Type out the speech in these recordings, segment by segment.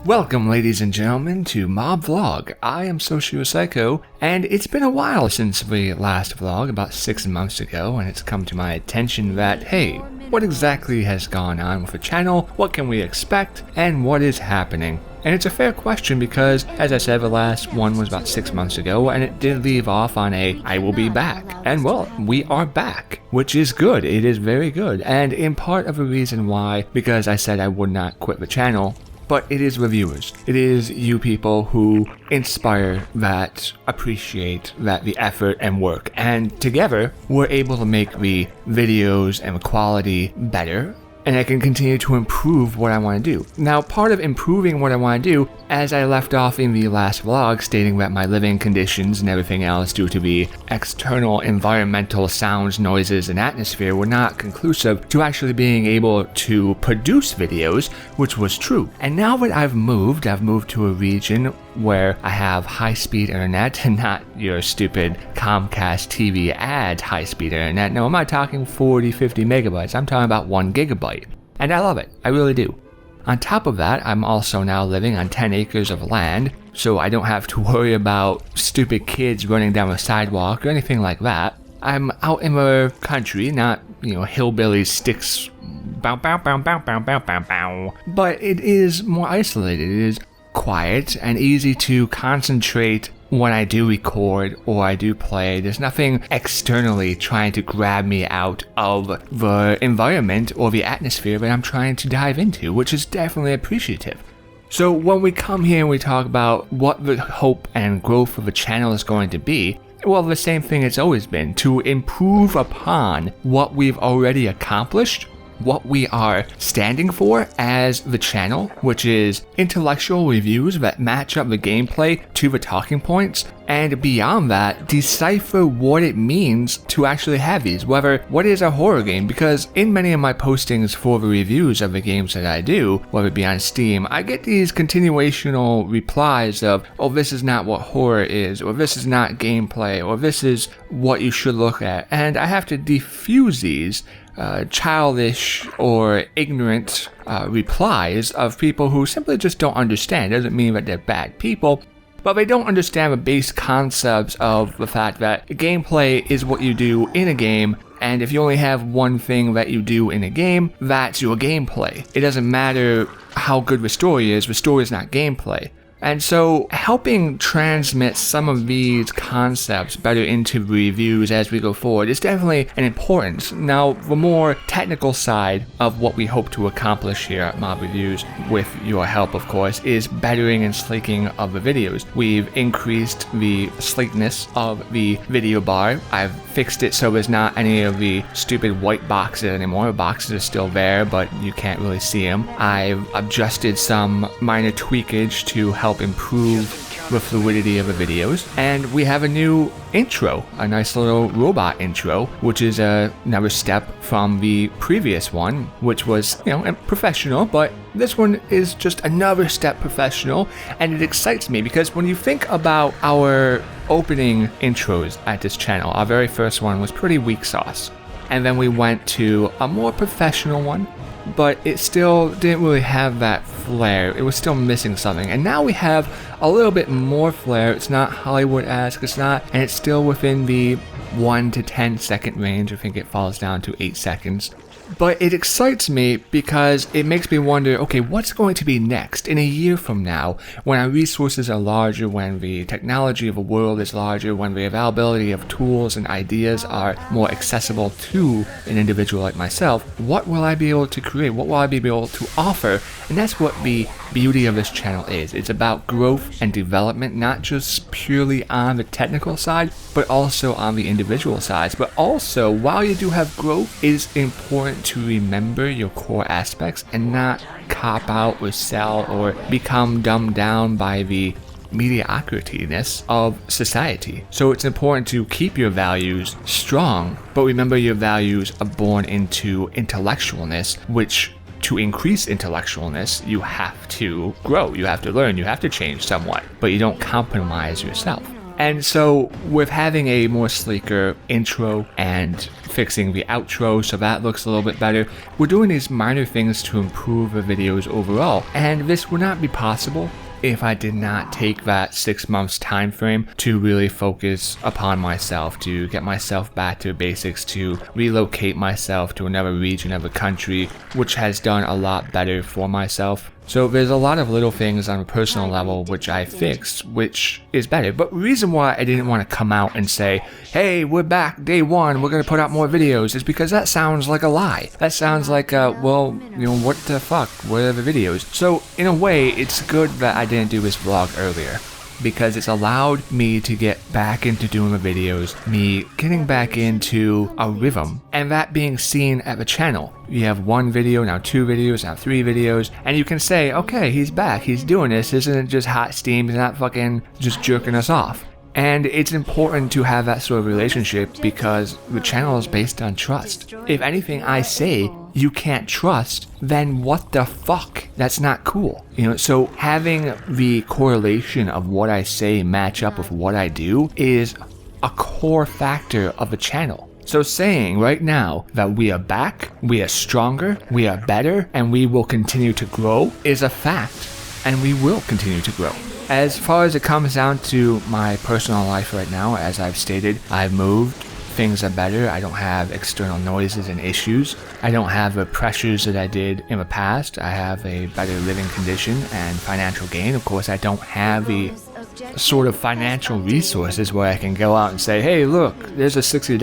Welcome, ladies and gentlemen, to Mob Vlog. I am SocioPsycho, and it's been a while since we last vlogged, about 6 months ago, and it's come to my attention that, hey, what exactly has gone on with the channel, what can we expect, and what is happening? And it's a fair question because, as I said, the last one was about 6 months ago, and it did leave off on a, I will be back. And well, we are back, which is good. It is very good. And in part of the reason why, because I said I would not quit the channel, but it is reviewers. It is you people who inspire, that appreciate that the effort and work. And together, we're able to make the videos and the quality better. And I can continue to improve what I want to do. Now, part of improving what I want to do, as I left off in the last vlog stating that my living conditions and everything else due to the external environmental sounds, noises, and atmosphere were not conclusive to actually being able to produce videos, which was true. And now that I've moved to a region where I have high-speed internet and not your stupid Comcast TV ad high-speed internet. No, I'm not talking 40, 50 megabytes. I'm talking about 1 gigabyte. And I love it. I really do. On top of that, I'm also now living on 10 acres of land, so I don't have to worry about stupid kids running down the sidewalk or anything like that. I'm out in the country, not, hillbilly sticks, bow, bow, bow, bow, bow, bow, bow, bow. But it is more isolated. It is quiet and easy to concentrate when I do record or I do play. There's nothing externally trying to grab me out of the environment or the atmosphere that I'm trying to dive into, which is definitely appreciative. So when we come here and we talk about what the hope and growth of the channel is going to be, well, the same thing it's always been, to improve upon what we've already accomplished, what we are standing for as the channel, which is intellectual reviews that match up the gameplay to the talking points, and beyond that, decipher what it means to actually have these, what is a horror game, because in many of my postings for the reviews of the games that I do, whether it be on Steam, I get these continuational replies of, oh, this is not what horror is, or this is not gameplay, or this is what you should look at, and I have to diffuse these childish or ignorant replies of people who simply just don't understand. It doesn't mean that they're bad people, but they don't understand the base concepts of the fact that gameplay is what you do in a game, and if you only have one thing that you do in a game, that's your gameplay. It doesn't matter how good the story is not gameplay. And so helping transmit some of these concepts better into reviews as we go forward is definitely an importance. Now, the more technical side of what we hope to accomplish here at Mob Reviews, with your help of course, is bettering and sleeking of the videos. We've increased the sleekness of the video bar. I've fixed it so there's not any of the stupid white boxes anymore. The boxes are still there, but you can't really see them. I've adjusted some minor tweakage to help improve the fluidity of the videos, and we have a new intro, a nice little robot intro, which is another step from the previous one, which was, professional, but this one is just another step professional, and it excites me because when you think about our opening intros at this channel, our very first one was pretty weak sauce, and then we went to a more professional one, but it still didn't really have that flair. It was still missing something. And now we have a little bit more flair. It's not Hollywood-esque, and it's still within the 1 to 10 second range. I think it falls down to 8 seconds. But it excites me because it makes me wonder, okay, what's going to be next in a year from now when our resources are larger, when the technology of the world is larger, when the availability of tools and ideas are more accessible to an individual like myself? What will I be able to create? What will I be able to offer? And that's what the beauty of this channel is. It's about growth and development, not just purely on the technical side, but also on the individual sides. But also, while you do have growth, it is important to remember your core aspects and not cop out or sell or become dumbed down by the mediocrity-ness of society. So it's important to keep your values strong, but remember your values are born into intellectualness, which to increase intellectualness, you have to grow, you have to learn, you have to change somewhat, but you don't compromise yourself. And so with having a more sleeker intro and fixing the outro so that looks a little bit better, we're doing these minor things to improve the videos overall. And this would not be possible if I did not take that 6 months time frame to really focus upon myself, to get myself back to basics, to relocate myself to another region of the country, which has done a lot better for myself. So there's a lot of little things on a personal level which I fixed, which is better. But the reason why I didn't want to come out and say, hey, we're back, day one, we're going to put out more videos, is because that sounds like a lie. That sounds like, well, you know, what the fuck, where are the videos? So in a way, it's good that I didn't do this vlog earlier, because it's allowed me to get back into doing the videos, me getting back into a rhythm, and that being seen at the channel. You have 1 video, now 2 videos, now 3 videos, and you can say, okay, he's back, he's doing this, isn't it just hot steam, he's not fucking just jerking us off. And it's important to have that sort of relationship because the channel is based on trust. If anything I say you can't trust, then what the fuck? That's not cool. You know, so having the correlation of what I say match up with what I do is a core factor of the channel. So saying right now that we are back, we are stronger, we are better, and we will continue to grow is a fact, and we will continue to grow. As far as it comes down to my personal life right now, as I've stated, I've moved, things are better, I don't have external noises and issues, I don't have the pressures that I did in the past, I have a better living condition and financial gain. Of course, I don't have the sort of financial resources where I can go out and say, hey, look, there's a $60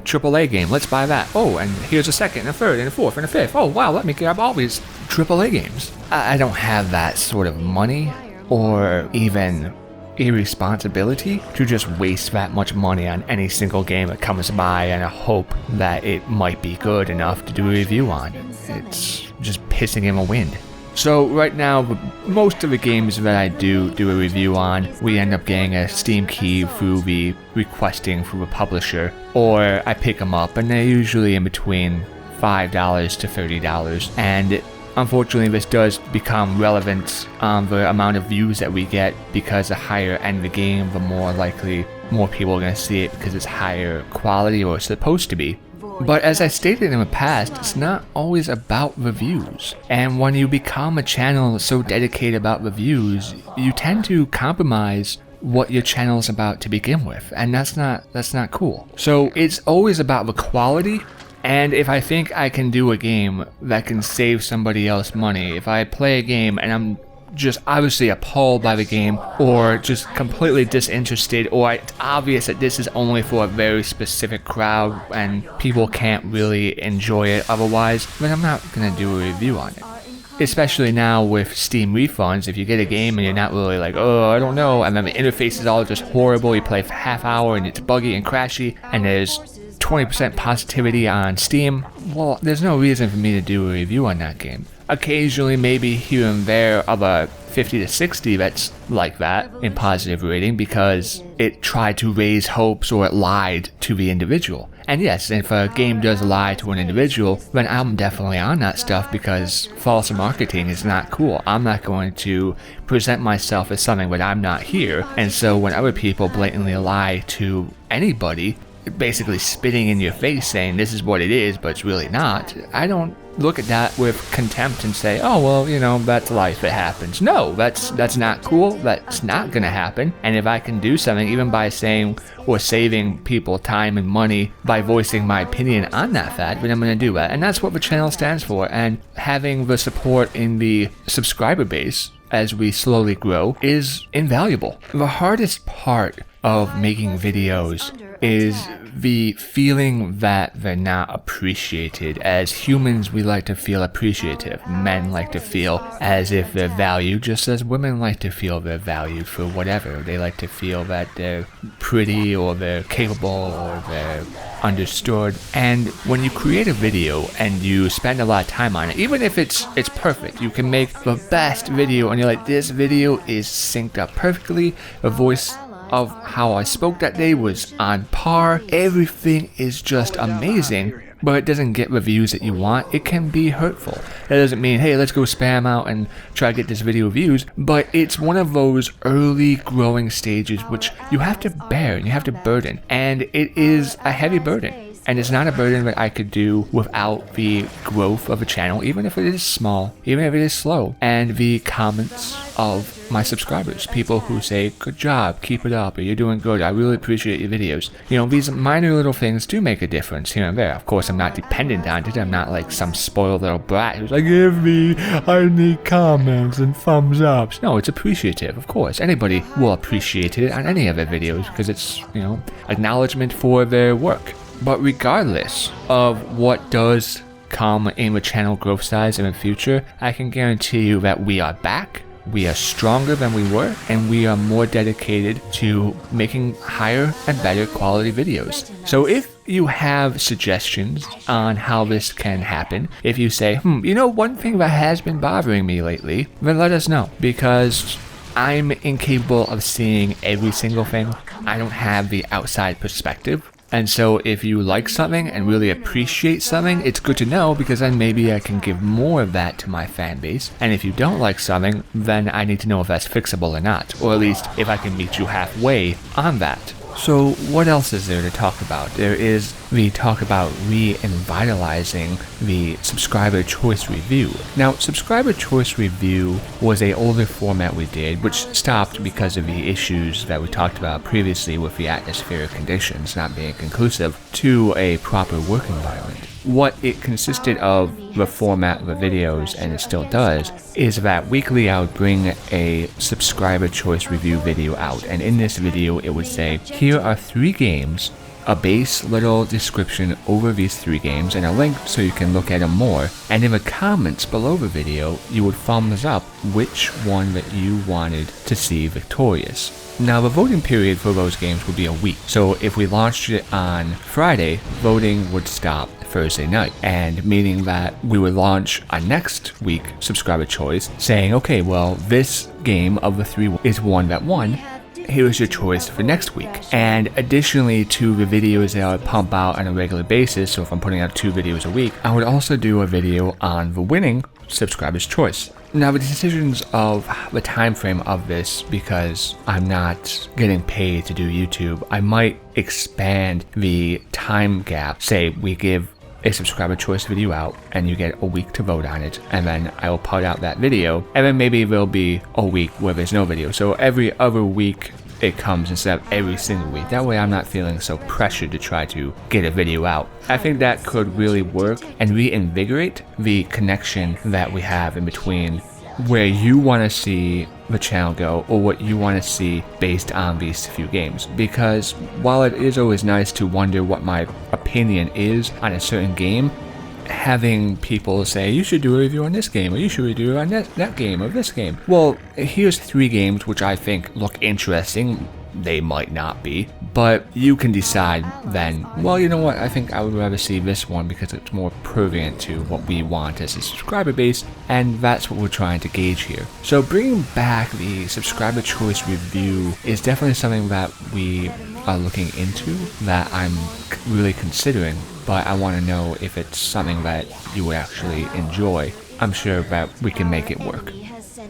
AAA game, let's buy that. Oh, and here's a second, and a third, and a fourth, and a fifth. Oh, wow, let me grab all these AAA games. I don't have that sort of money or even irresponsibility to just waste that much money on any single game that comes by and a hope that it might be good enough to do a review on. It's just pissing in the wind. So right now, most of the games that I do a review on, we end up getting a Steam key through the requesting through a publisher, or I pick them up, and they're usually in between $5 to $30, and unfortunately, this does become relevant on the amount of views that we get, because the higher end of the game, the more likely more people are going to see it because it's higher quality, or it's supposed to be. But as I stated in the past, it's not always about the views. And when you become a channel so dedicated about the views, you tend to compromise what your channel is about to begin with, and that's not cool. So it's always about the quality. And if I think I can do a game that can save somebody else money, if I play a game and I'm just obviously appalled by the game, or just completely disinterested, or it's obvious that this is only for a very specific crowd and people can't really enjoy it otherwise, then I'm not going to do a review on it. Especially now with Steam refunds, if you get a game and you're not really like, oh, I don't know, and then the interface is all just horrible, you play for half hour and it's buggy and crashy, and there's 20% positivity on Steam, well, there's no reason for me to do a review on that game. Occasionally, maybe here and there, of a 50 to 60 that's like that in positive rating because it tried to raise hopes or it lied to the individual. And yes, if a game does lie to an individual, then I'm definitely on that stuff because false marketing is not cool. I'm not going to present myself as something that I'm not here. And so when other people blatantly lie to anybody, basically spitting in your face saying this is what it is, but it's really not, I don't look at that with contempt and say, oh, well, you know, that's life, it happens. No, that's not cool, that's not gonna happen. And if I can do something, even by saying or saving people time and money by voicing my opinion on that fact, then I'm gonna do that. And that's what the channel stands for. And having the support in the subscriber base as we slowly grow is invaluable. The hardest part of making videos is the feeling that they're not appreciated. As humans, we like to feel appreciative. Men like to feel as if they're valued, just as women like to feel they're valued for whatever. They like to feel that they're pretty, or they're capable, or they're understood. And when you create a video and you spend a lot of time on it, even if it's perfect, you can make the best video and you're like, this video is synced up perfectly, the voice of how I spoke that day was on par, everything is just amazing. but it doesn't get reviews that you want, it can be hurtful. That doesn't mean, hey, let's go spam out and try to get this video views, but it's one of those early growing stages which you have to bear and you have to burden, and it is a heavy burden. And it's not a burden that I could do without the growth of a channel, even if it is small, even if it is slow, and the comments of my subscribers, people who say, good job, keep it up, or you're doing good, I really appreciate your videos. You know, these minor little things do make a difference here and there. Of course, I'm not dependent on it. I'm not like some spoiled little brat who's like, I need comments and thumbs ups. No, it's appreciative, of course. Anybody will appreciate it on any of their videos because it's, you know, acknowledgement for their work. But regardless of what does come in the channel growth size in the future, I can guarantee you that we are back, we are stronger than we were, and we are more dedicated to making higher and better quality videos. So if you have suggestions on how this can happen, if you say, you know, one thing that has been bothering me lately, then let us know, because I'm incapable of seeing every single thing. I don't have the outside perspective. And so if you like something and really appreciate something, it's good to know, because then maybe I can give more of that to my fan base. And if you don't like something, then I need to know if that's fixable or not, or at least if I can meet you halfway on that. So what else is there to talk about? There is the talk about revitalizing the subscriber choice review. Now, subscriber choice review was an older format we did, which stopped because of the issues that we talked about previously with the atmospheric conditions not being conclusive to a proper work environment. What it consisted of, the format of the videos, and it still does, is that weekly I would bring a subscriber choice review video out, and in this video it would say, here are 3 games, a base little description over these 3 games, and a link so you can look at them more, and in the comments below the video you would thumbs up which one that you wanted to see victorious. Now, the voting period for those games would be a week, so if we launched it on Friday, voting would stop Thursday night, and meaning that we would launch a next week subscriber choice saying, okay, well, this game of the 3 is one that won. Here's your choice for next week. And additionally to the videos that I would pump out on a regular basis, so if I'm putting out 2 videos a week, I would also do a video on the winning subscriber's choice. Now, the decisions of the time frame of this, because I'm not getting paid to do YouTube, I might expand the time gap. Say we give a subscriber choice video out and you get a week to vote on it, and then I will put out that video, and then maybe there'll be a week where there's no video, so every other week it comes instead of every single week. That way I'm not feeling so pressured to try to get a video out. I think that could really work and reinvigorate the connection that we have in between where you want to see the channel go, or what you want to see based on these few games. Because while it is always nice to wonder what my opinion is on a certain game, having people say, you should do a review on this game, or you should do it on that game, or this game. Well, here's 3 games which I think look interesting. They might not be, but you can decide then, well, you know what, I think I would rather see this one because it's more pertinent to what we want as a subscriber base, and that's what we're trying to gauge here. So bringing back the subscriber choice review is definitely something that we are looking into, that I'm really considering, but I want to know if it's something that you would actually enjoy. I'm sure that we can make it work.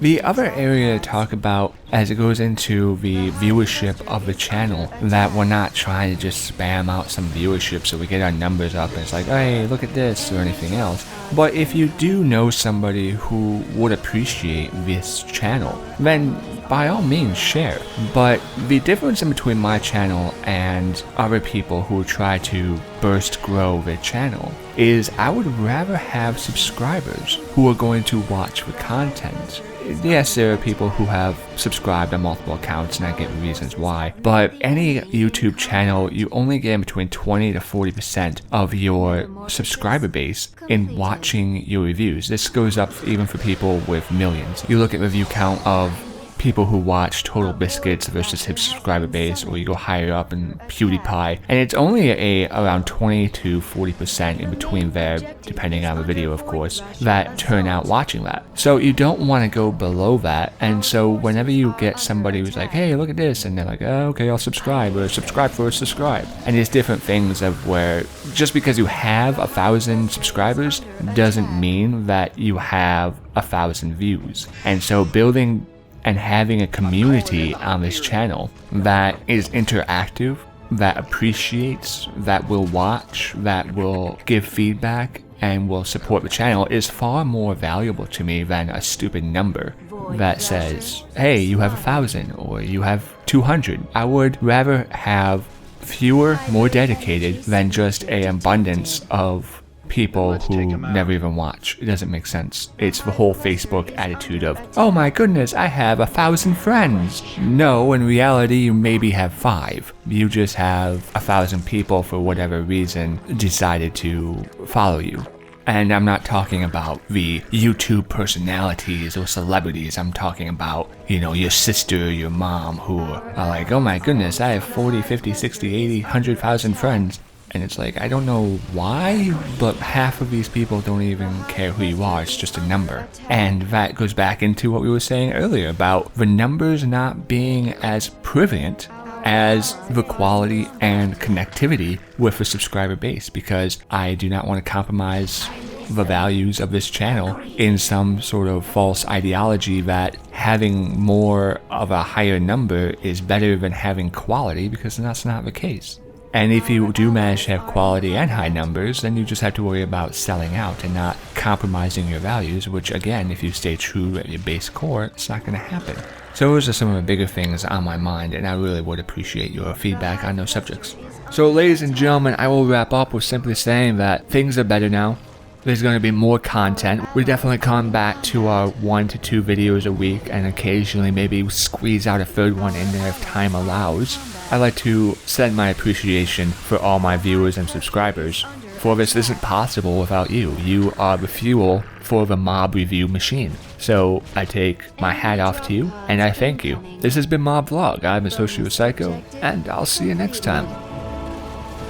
The other area to talk about as it goes into the viewership of the channel, that we're not trying to just spam out some viewership so we get our numbers up and it's like, hey, look at this, or anything else. But if you do know somebody who would appreciate this channel, then by all means share. But the difference in between my channel and other people who try to burst grow their channel is I would rather have subscribers who are going to watch the content. Yes, there are people who have subscribed on multiple accounts, and I get reasons why, but any YouTube channel, you only get between 20 to 40% of your subscriber base in watching your reviews. This goes up even for people with millions. You look at the view count of people who watch Total Biscuits versus his subscriber base, or you go higher up in PewDiePie, and it's only around 20 to 40% in between there, depending on the video of course, that turn out watching that. So you don't want to go below that, and so whenever you get somebody who's like, hey, look at this, and they're like, oh, okay, I'll subscribe, or subscribe for a subscribe. And there's different things of where, just because you have 1,000 subscribers doesn't mean that you have 1,000 views. And so building and having a community on this channel that is interactive, that appreciates, that will watch, that will give feedback, and will support the channel is far more valuable to me than a stupid number that says, hey, you have 1,000 or you have 200. I would rather have fewer, more dedicated than just an abundance of people who never even watch. It doesn't make sense. It's the whole Facebook attitude of, oh my goodness, I have 1,000 friends. No, in reality, you maybe have 5. You just have 1,000 people for whatever reason decided to follow you. And I'm not talking about the YouTube personalities or celebrities. I'm talking about, you know, your sister, your mom, who are like, oh my goodness, I have 40, 50, 60, 80, 100,000 friends. And it's like, I don't know why, but half of these people don't even care who you are. It's just a number. And that goes back into what we were saying earlier about the numbers not being as prevalent as the quality and connectivity with the subscriber base, because I do not want to compromise the values of this channel in some sort of false ideology that having more of a higher number is better than having quality, because that's not the case. And if you do manage to have quality and high numbers, then you just have to worry about selling out and not compromising your values, which again, if you stay true at your base core, it's not going to happen. So those are some of the bigger things on my mind, and I really would appreciate your feedback on those subjects. So ladies and gentlemen, I will wrap up with simply saying that things are better now. There's going to be more content. We definitely come back to our 1 to 2 videos a week, and occasionally maybe squeeze out a third one in there if time allows. I'd like to send my appreciation for all my viewers and subscribers, for this isn't possible without you. You are the fuel for the mob review machine. So I take my hat off to you, and I thank you. This has been Mob Vlog. I'm a SocioPsycho, and I'll see you next time.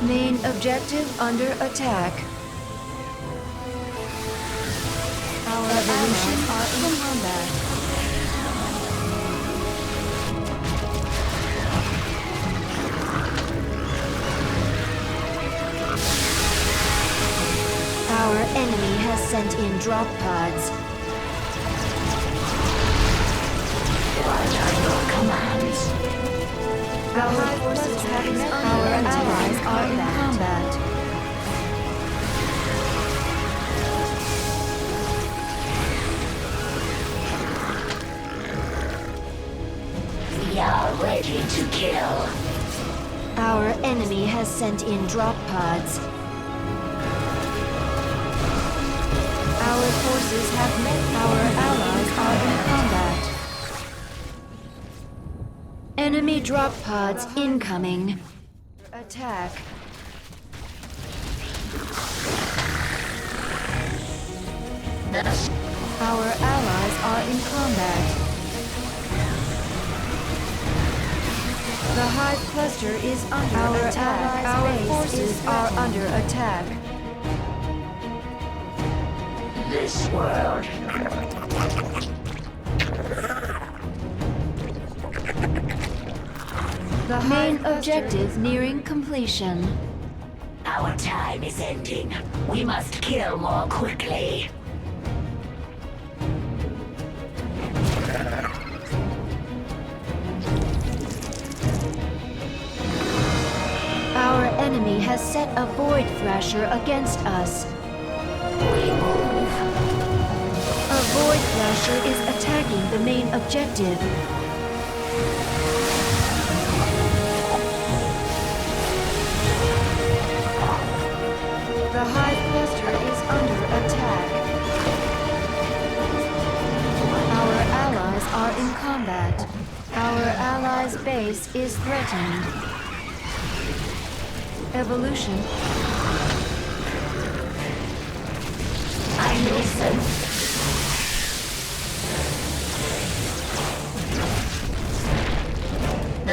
Main objective under attack. Our evolution are in combat. Our enemy has sent in drop pods. What are your commands? Our forces have met. Our allies are in combat. We are ready to kill. Our enemy has sent in drop pods. Our forces have met. Our allies are in combat. Enemy drop pods incoming. Attack. Our allies are in combat. The hive cluster is under attack. Our forces are under attack. This world. The main objective nearing completion. Our time is ending. We must kill more quickly. Our enemy has set a Void Thrasher against us. We move. A Void Thrasher is attacking the main objective. The hive cluster is under attack. Our allies are in combat. Our allies' base is threatened. Evolution. I listen.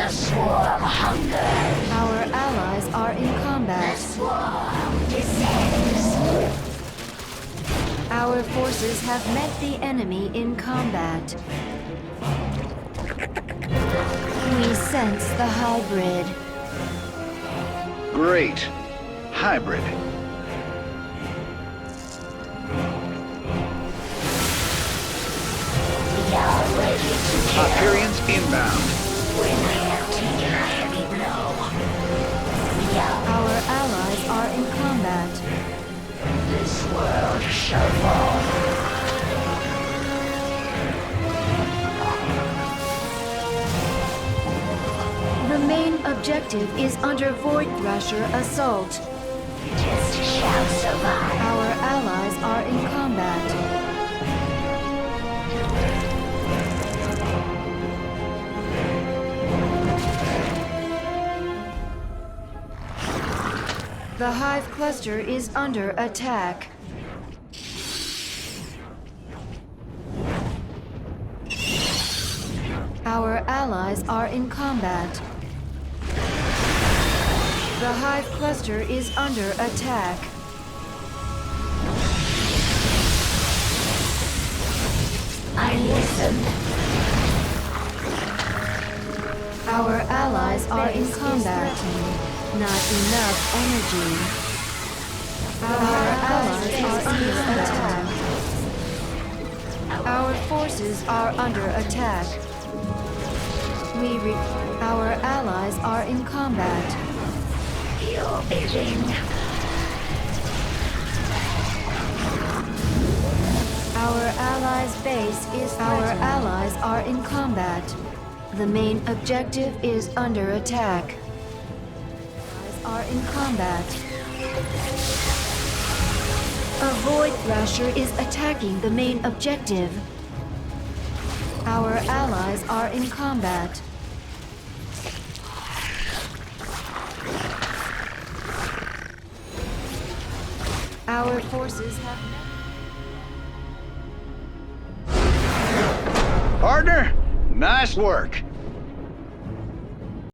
The swarm hunger. Our allies are in The combat. swarm descends. Our forces have met the enemy in combat. We sense the hybrid. Great. Hybrid. We are ready to kill. Hyperions inbound. When we have taken a heavy blow. We are. Our allies are in combat. This world shall fall. The main objective is under Void Thrasher assault. Just shall survive. Our allies are in combat. The Hive Cluster is under attack. Our allies are in combat. The Hive Cluster is under attack. I listen. Our allies are in combat. Not enough energy. Our allies are under attack. Our forces are under attack. Our allies are in combat. Your bidding. Our allies' base is our allies are in combat. The main objective is under attack. Allies are in combat. A Void Thrasher is attacking the main objective. Our allies are in combat. Our forces have... Partner, nice work.